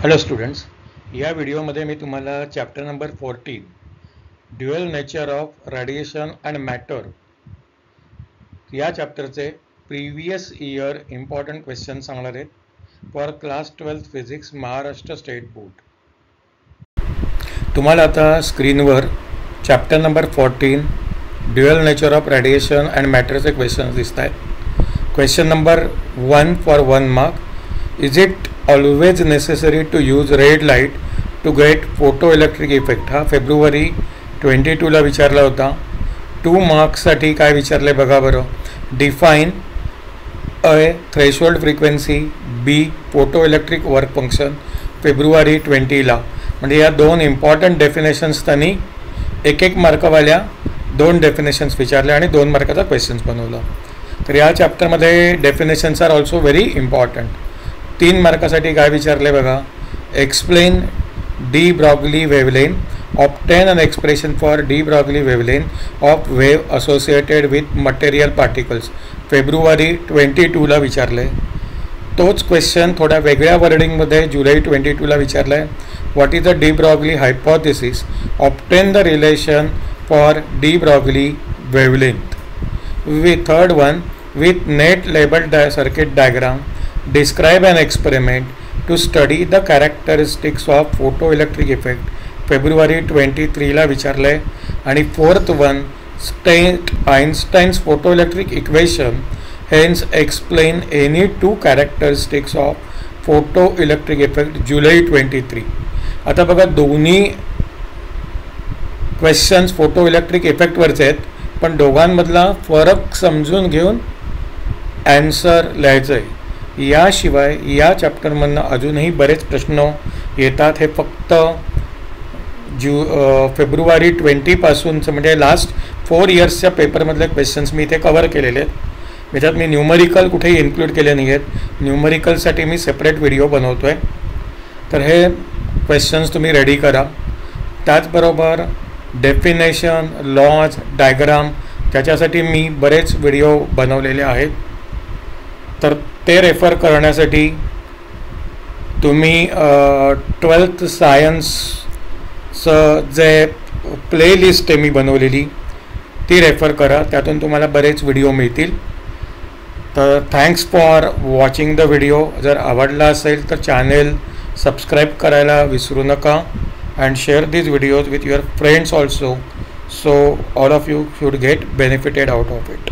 Hello students, या व्हिडिओमध्ये मी तुम्हाला chapter number 14 dual nature of radiation and matter या चॅप्टरचे प्रिव्हियस इयर इम्पॉर्टंट क्वेश्चन सांगणार आहेत for class 12 physics Maharashtra state board. तुम्हाला आता स्क्रीनवर chapter number 14 dual nature of radiation and मॅटरचे क्वेश्चन्स दिसत आहेत. Question number 1 for 1 mark. Is it always necessary to use red light to get photo electric effect? हा फेब्रुवारी 22ला विचारला होता. 2 मार्क्ससाठी काय विचारले बघा बरं. Define a threshold frequency, B photo electric work function, फेब्रुवारी 20ला. म्हणजे या 2 इम्पॉर्टंट डेफिनेशन्स त्यांनी एक मार्कवाल्या 2 डेफिनेशन्स विचारल्या आणि 2 मार्काचा क्वेश्चन्स बनवला. तर या चॅप्टरमध्ये definitions are also very important. 3 मार्कासाठी काय विचारले बघा. Explain de Broglie wavelength, obtain an expression for de Broglie wavelength of wave associated with material particles, फेब्रुवारी 22ला विचारले. तोच क्वेश्चन थोड्या वेगळ्या वर्डिंगमध्ये जुलै 22ला विचारला आहे. What is the de Broglie hypothesis, obtain the relation for de Broglie wavelength. Third one, with net labelled circuit diagram describe an experiment to study the characteristics of photoelectric effect, फेब्रुवारी 23ला विचारले. आणि fourth one, state Einstein's photoelectric equation, hence explain any 2 characteristics of photoelectric effect, जुलै 23. आता बघा, दोन्ही questions photo electric इफेक्टवरचे आहेत, पण दोघांमधला फरक समजून घेऊन ॲन्सर लिहायचं आहे. याशिवाय या चॅप्टरमधनं अजूनही बरेच प्रश्न येतात. हे फक्त फेब्रुवारी 20पासूनचं म्हणजे लास्ट 4 इयर्सच्या पेपरमधले क्वेश्चन्स मी इथे कवर केलेले आहेत. याच्यात मी न्यूमरिकल कुठेही इन्क्लूड केले नाही आहेत. न्यूमरिकलसाठी मी सेपरेट व्हिडिओ बनवतो आहे. तर हे क्वेश्चन्स तुम्ही रेडी करा. त्याचबरोबर डेफिनेशन, लॉज, डायग्राम त्याच्यासाठी मी बरेच व्हिडिओ बनवलेले आहेत. तर ते रेफर करण्यासाठी तुम्ही 12th सायन्सचं जे प्लेलिस्ट आहे मी बनवलेली ती रेफर करा. त्यातून तुम्हाला बरेच व्हिडिओ मिळतील. तर thanks for watching the video. जर आवडला असेल तर चॅनेल सबस्क्राईब करायला विसरू नका. And share this videos with your friends also, so all of you should get benefited out of it.